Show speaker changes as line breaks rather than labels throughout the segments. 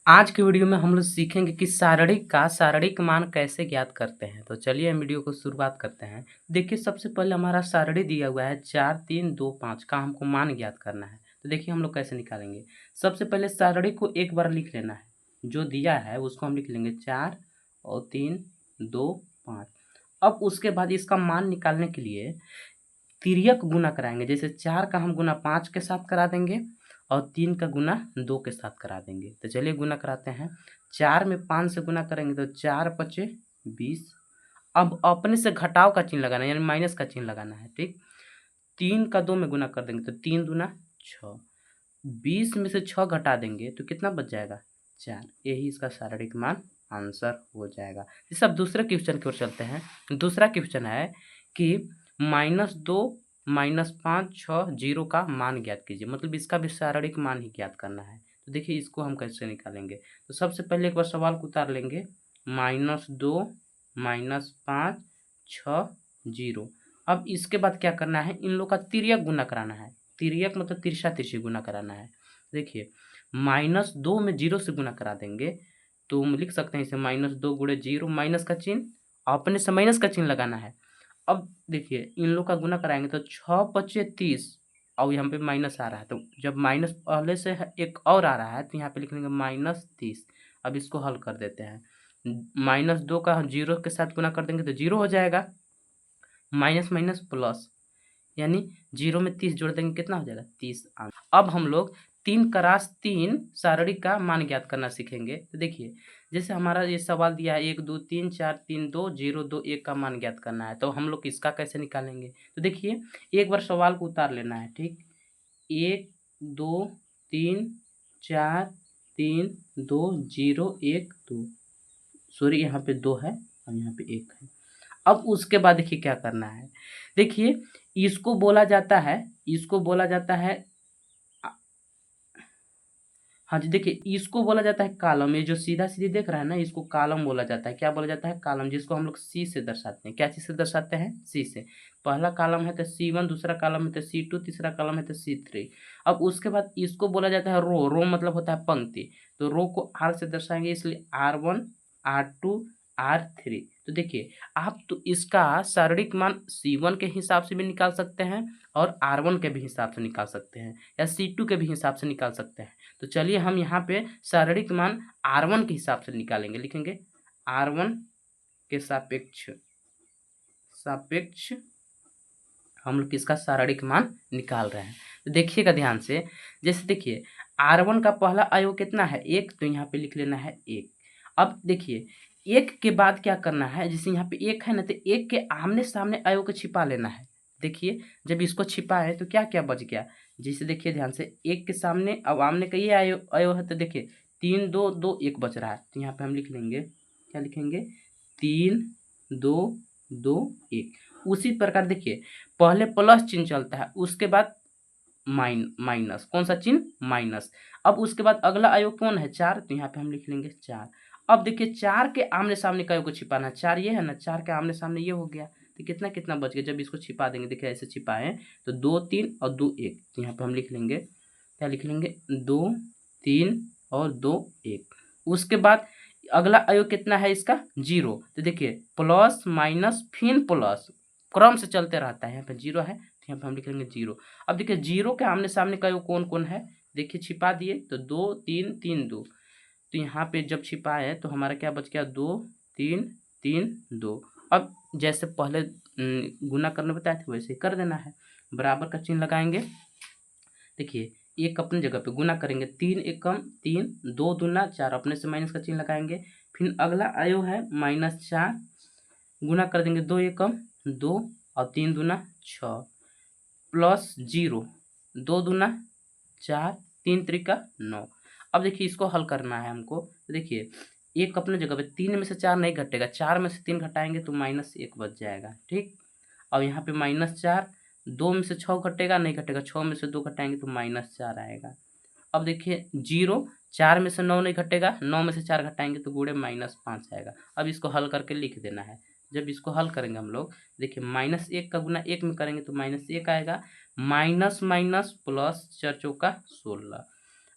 आज की वीडियो में हम लोग सीखेंगे कि सारणिक मान कैसे ज्ञात करते हैं। तो चलिए हम वीडियो को शुरुआत करते हैं। देखिए सबसे पहले हमारा सारणी दिया हुआ है 4 3 2 5 का हमको मान ज्ञात करना है। तो देखिए हम लोग कैसे निकालेंगे। सबसे पहले सारणी को एक बार लिख लेना है, जो दिया है उसको हम लिख लेंगे 4 और 3 2 5। अब उसके बाद इसका मान निकालने के लिए तिर्यक गुना कराएंगे। जैसे 4 का हम गुना 5 के साथ करा देंगे और 3 का गुना 2 के साथ करा देंगे। तो चलिए गुना कराते हैं। 4 में 5 से गुना करेंगे तो 4 पचे 20। अब अपने से घटाव का चिन्ह लगाना है, यानी माइनस का चिन्ह लगाना है। ठीक, 3 का 2 में गुना कर देंगे तो 3 दूना 6। 20 में से 6 घटा देंगे तो कितना बच जाएगा? 4। यही इसका शारीरिक मान आंसर हो जाएगा। इस अब दूसरे क्वेश्चन की ओर चलते हैं। दूसरा क्वेश्चन है कि -2 -5 6 0 का मान ज्ञात कीजिए। मतलब इसका भी शारीरिक मान ही ज्ञात करना है। तो देखिए इसको हम कैसे निकालेंगे। तो सबसे पहले एक बार सवाल को उतार लेंगे। -2 -5 6 0। अब इसके बाद क्या करना है, इन लोग का तिर्यक गुना कराना है। तिर्यक मतलब तिरछा तिरछी गुना कराना है। देखिए -2 में 0 से गुना करा देंगे तो हम लिख सकते हैं इसे -2 गुणे 0, माइनस का चिन्ह, अपने से माइनस का चिन्ह लगाना है। अब देखिए इन लोग का गुना कराएंगे तो 6 पचे 30 और यहाँ पे माइनस आ रहा है, तो जब माइनस पहले से है एक और आ रहा है तो यहाँ पे लिख लेंगे -30। अब इसको हल कर देते हैं। -2 का 0 के साथ गुना कर देंगे तो 0 हो जाएगा, माइनस माइनस प्लस, यानी 0 में 30 जोड़ देंगे कितना हो जाएगा? 30 आंसर। अब हम लोग 3 क्रॉस 3 सारणी का मान ज्ञात करना सीखेंगे। तो देखिए जैसे हमारा ये सवाल दिया है 1 2 3 4 3 2 0 2 1 का मान ज्ञात करना है। तो हम लोग इसका कैसे निकालेंगे? तो देखिए एक बार सवाल को उतार लेना है। ठीक, 1 2 3 4 3 2 0 1 2, सॉरी यहाँ पे 2 है और यहाँ पे 1 है। अब उसके बाद देखिए क्या करना है। देखिए इसको बोला जाता है हाँ जी, देखिए इसको बोला जाता है कॉलम। ये जो सीधा सीधी देख रहा है ना, इसको कॉलम बोला जाता है। क्या बोला जाता है? कॉलम, जिसको हम लोग सी से दर्शाते हैं। क्या चीज से दर्शाते हैं? सी से। पहला कॉलम है तो C1, दूसरा कॉलम है तो C2, तीसरा कॉलम है तो C3। अब उसके बाद इसको बोला जाता है रो। रो मतलब होता है पंक्ति। तो रो को R से दर्शाएंगे, इसलिए R1 R2 R3। तो देखिए आप तो इसका शारीरिक मान C1 के हिसाब से भी निकाल सकते हैं और R1 के भी हिसाब से निकाल सकते हैं या C2 के भी हिसाब से निकाल सकते हैं। तो चलिए हम यहाँ पे शारीरिक मान R1 के हिसाब से निकालेंगे। लिखेंगे R1 के सापेक्ष सापेक्ष हम लोग किसका शारीरिक मान निकाल रहे हैं। तो देखिएगा ध्यान से। जैसे देखिए R1 का पहला अवयव कितना है? 1, तो यहाँ पे लिख लेना है 1। अब देखिए 1 के बाद क्या करना है, जैसे यहाँ पे 1 है ना, तो 1 के आमने सामने अवयव को छिपा लेना है। देखिए जब इसको छिपाए तो क्या क्या बच गया। जैसे देखिए ध्यान से, 1 के सामने अब आमने का ये अवयव है, तो देखिए 3 2 2 1 बच रहा है। तो यहाँ पे हम लिख लेंगे, क्या लिखेंगे? 3 2 2 1। उसी प्रकार देखिए पहले प्लस चिन्ह चलता है, उसके बाद माइनस। कौन सा चिन्ह? माइनस। अब उसके बाद अगला अवयव कौन है? 4। तो यहाँ पे हम लिख लेंगे 4। अब देखिए 4 के आमने सामने का अवयव को छिपाना है। 4 ये है ना, 4 के आमने सामने ये हो गया, तो कितना कितना बच गया जब इसको छिपा देंगे। देखिए ऐसे छिपाए तो 2 3 और 2 1। तो यहाँ पे हम लिख लेंगे, क्या लिख लेंगे? 2 3 और 2 1। उसके बाद अगला अवयव कितना है इसका? 0। तो देखिए प्लस माइनस फिर प्लस, क्रम से चलते रहता है। यहाँ पे 0 है तो यहाँ पे हम लिख लेंगे 0। अब देखिए 0 के आमने सामने का कौन कौन है? देखिए छिपा दिए तो 2 3 3 2। तो यहाँ पे जब छिपाए तो हमारा क्या बच गया? 2 3 3 2। अब जैसे पहले गुना करने बताए थे वैसे ही कर देना है। बराबर का चिन्ह लगाएंगे। देखिए एक अपनी जगह पे गुना करेंगे, 3 एकम 3 2 दूना 4, अपने से माइनस का चिन्ह लगाएंगे। फिर अगला अवयव है -4, गुना कर देंगे, 2 एकम 2 और 3 दूना 6 प्लस 0, 2 दूना 4 3 त्रिका 9। अब देखिए इसको हल करना है हमको। तो देखिए एक अपने जगह पे, 3 में से 4 नहीं घटेगा, 4 में से 3 घटाएंगे तो -1 बच जाएगा। ठीक, और यहाँ पे -4, 2 में से 6 घटेगा, नहीं घटेगा, 6 में से 2 घटाएंगे तो -4 आएगा। अब देखिए 0, 4 में से 9 नहीं घटेगा, 9 में से 4 घटाएंगे तो गुणे -5 आएगा। अब इसको हल करके लिख देना है। जब इसको हल करेंगे हम लोग, देखिए -1 का गुना 1 में करेंगे तो -1 आएगा, माइनस माइनस प्लस 4 चौका 16।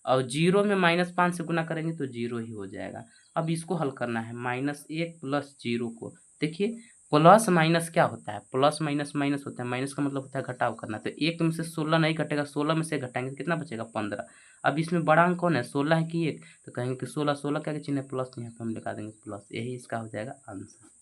और जीरो में -5 से गुना करेंगे तो जीरो ही हो जाएगा। अब इसको हल करना है, -1 प्लस जीरो को। देखिए प्लस माइनस क्या होता है, प्लस माइनस माइनस होता है, माइनस का मतलब होता है घटाव करना। तो 1 में से 16 नहीं घटेगा, 16 में से घटाएंगे तो कितना बचेगा, 15। अब इसमें बड़ा अंक कौन है, 16 है कि 1, तो कहेंगे कि 16 16 क्या चिन्ह है प्लस, यहाँ पे हम लगा देंगे प्लस, यही इसका हो जाएगा आंसर।